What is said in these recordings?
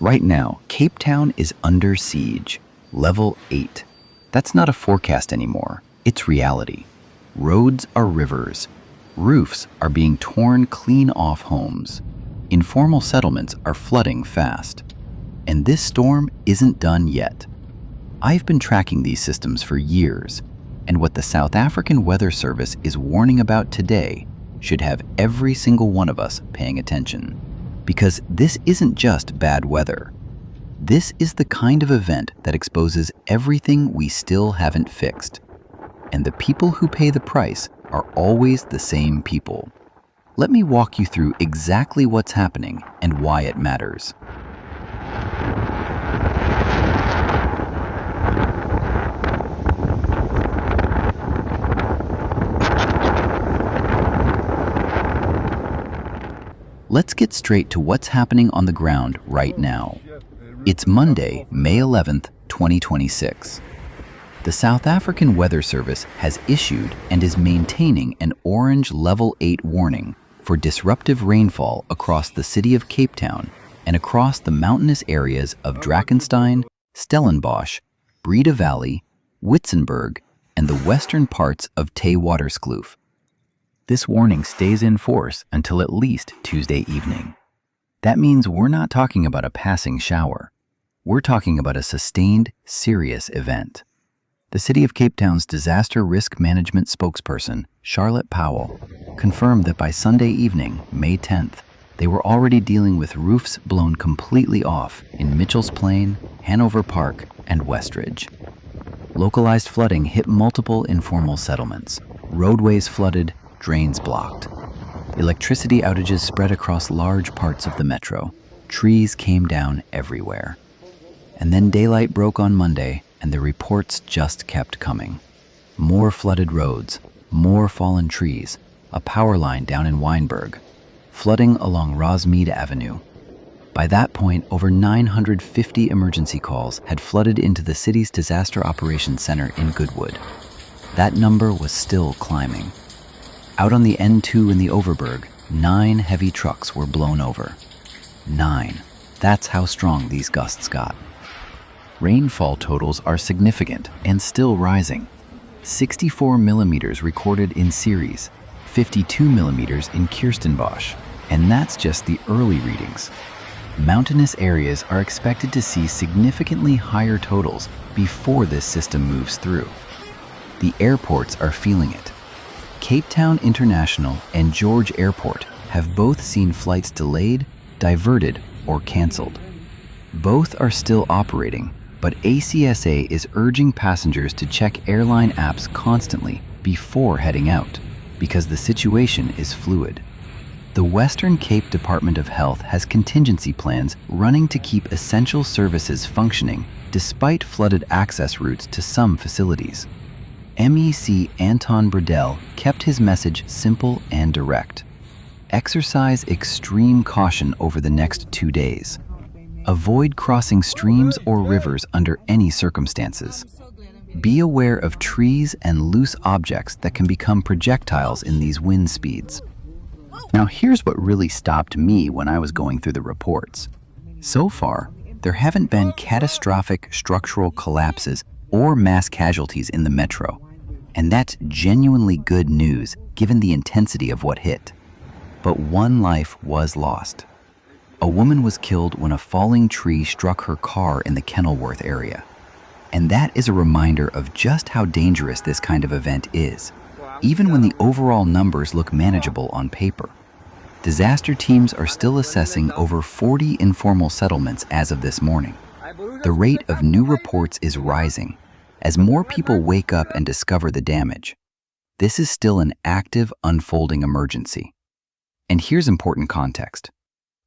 Right now, Cape Town is under siege, level 8. That's not a forecast anymore, it's reality. Roads are rivers. Roofs are being torn clean off homes. Informal settlements are flooding fast. And this storm isn't done yet. I've been tracking these systems for years, and what the South African Weather Service is warning about today should have every single one of us paying attention. Because this isn't just bad weather. This is the kind of event that exposes everything we still haven't fixed. And the people who pay the price are always the same people. Let me walk you through exactly what's happening and why it matters. Let's get straight to what's happening on the ground right now. It's Monday, May 11th, 2026. The South African Weather Service has issued and is maintaining an orange level 8 warning for disruptive rainfall across the city of Cape Town and across the mountainous areas of Drakenstein, Stellenbosch, Breda Valley, Witzenberg, and the western parts of Theewaterskloof. This warning stays in force until at least Tuesday evening. That means we're not talking about a passing shower. We're talking about a sustained, serious event. The City of Cape Town's Disaster Risk Management spokesperson, Charlotte Powell, confirmed that by Sunday evening, May 10th, they were already dealing with roofs blown completely off in Mitchell's Plain, Hanover Park, and Westridge. Localized flooding hit multiple informal settlements. Roadways flooded, drains blocked. Electricity outages spread across large parts of the metro. Trees came down everywhere. And then daylight broke on Monday, and the reports just kept coming. More flooded roads, more fallen trees, a power line down in Wynberg, flooding along Rosemead Avenue. By that point, over 950 emergency calls had flooded into the city's Disaster Operations Center in Goodwood. That number was still climbing. Out on the N2 in the Overberg, 9 heavy trucks were blown over. 9. That's how strong these gusts got. Rainfall totals are significant and still rising. 64 millimeters recorded in Ceres, 52 millimeters in Kirstenbosch, and that's just the early readings. Mountainous areas are expected to see significantly higher totals before this system moves through. The airports are feeling it. Cape Town International and George Airport have both seen flights delayed, diverted, or canceled. Both are still operating, but ACSA is urging passengers to check airline apps constantly before heading out, because the situation is fluid. The Western Cape Department of Health has contingency plans running to keep essential services functioning despite flooded access routes to some facilities. MEC Anton Bredell kept his message simple and direct. Exercise extreme caution over the next 2 days. Avoid crossing streams or rivers under any circumstances. Be aware of trees and loose objects that can become projectiles in these wind speeds. Now here's what really stopped me when I was going through the reports. So far, there haven't been catastrophic structural collapses or mass casualties in the metro. And that's genuinely good news given the intensity of what hit. But one life was lost. A woman was killed when a falling tree struck her car in the Kenilworth area. And that is a reminder of just how dangerous this kind of event is, even when the overall numbers look manageable on paper. Disaster teams are still assessing over 40 informal settlements as of this morning. The rate of new reports is rising as more people wake up and discover the damage. This is still an active, unfolding emergency. And here's important context.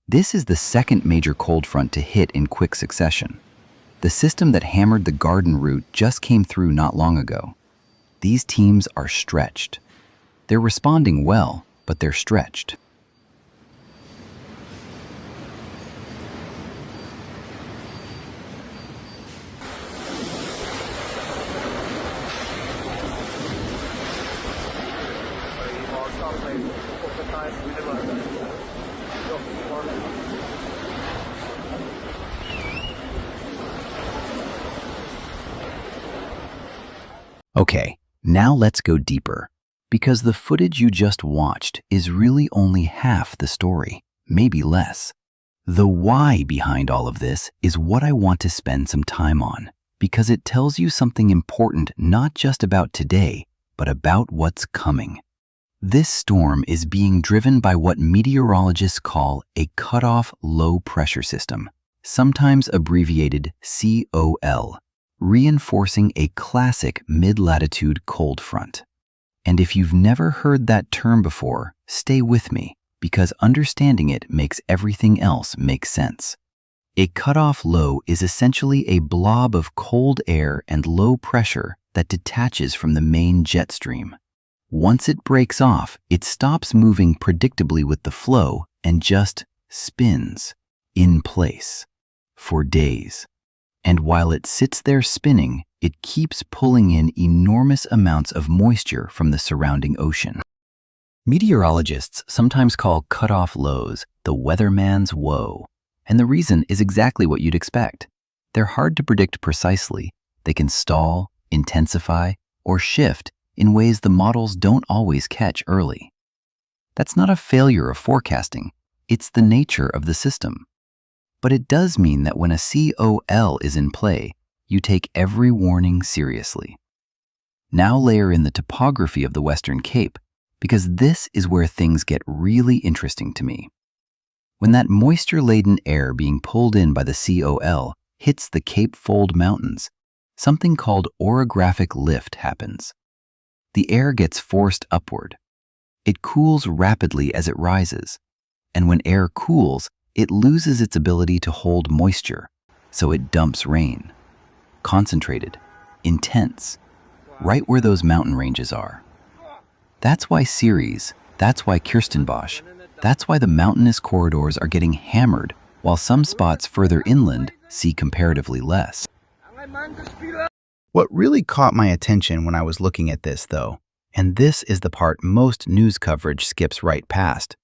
This is the second major cold front to hit in quick succession. The system that hammered the Garden route just came through not long ago. These teams are stretched. They're responding well, but they're stretched. Okay, now let's go deeper. Because the footage you just watched is really only half the story, maybe less. The why behind all of this is what I want to spend some time on, because it tells you something important not just about today, but about what's coming. This storm is being driven by what meteorologists call a cutoff low pressure system, sometimes abbreviated COL, reinforcing a classic mid-latitude cold front. And if you've never heard that term before, stay with me, because understanding it makes everything else make sense. A cutoff low is essentially a blob of cold air and low pressure that detaches from the main jet stream. Once it breaks off, it stops moving predictably with the flow and just spins in place for days. And while it sits there spinning, it keeps pulling in enormous amounts of moisture from the surrounding ocean. Meteorologists sometimes call cutoff lows the weatherman's woe, and the reason is exactly what you'd expect. They're hard to predict precisely. They can stall, intensify, or shift in ways the models don't always catch early. That's not a failure of forecasting, it's the nature of the system. But it does mean that when a COL is in play, you take every warning seriously. Now layer in the topography of the Western Cape, because this is where things get really interesting to me. When that moisture-laden air being pulled in by the COL hits the Cape Fold Mountains, something called orographic lift happens. The air gets forced upward. It cools rapidly as it rises, and when air cools, it loses its ability to hold moisture, so it dumps rain. Concentrated, intense, right where those mountain ranges are. That's why Ceres, that's why Kirstenbosch, that's why the mountainous corridors are getting hammered, while some spots further inland see comparatively less. What really caught my attention when I was looking at this, though, and this is the part most news coverage skips right past,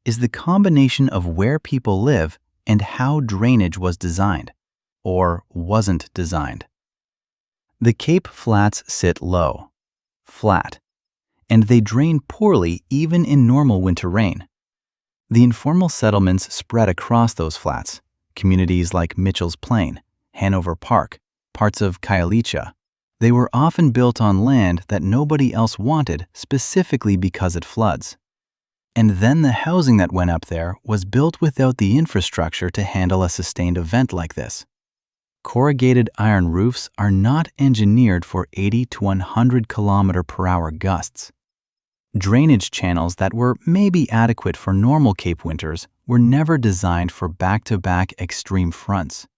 is the combination of where people live and how drainage was designed, or wasn't designed. The Cape Flats sit low, flat, and they drain poorly even in normal winter rain. The informal settlements spread across those flats, communities like Mitchell's Plain, Hanover Park, parts of Khayelitsha. They were often built on land that nobody else wanted specifically because it floods. And then the housing that went up there was built without the infrastructure to handle a sustained event like this. Corrugated iron roofs are not engineered for 80 to 100 km/h gusts. Drainage channels that were maybe adequate for normal Cape winters were never designed for back-to-back extreme fronts.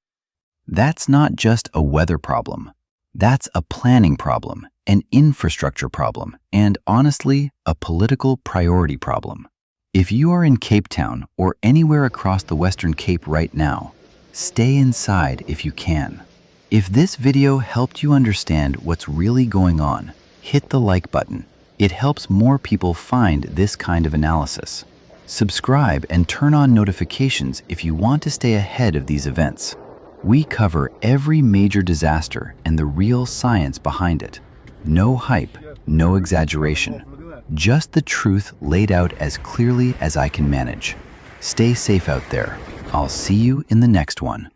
That's not just a weather problem. That's a planning problem, an infrastructure problem, and honestly, a political priority problem. If you are in Cape Town or anywhere across the Western Cape right now, stay inside if you can. If this video helped you understand what's really going on, hit the like button. It helps more people find this kind of analysis. Subscribe and turn on notifications if you want to stay ahead of these events. We cover every major disaster and the real science behind it. No hype, no exaggeration. Just the truth laid out as clearly as I can manage. Stay safe out there. I'll see you in the next one.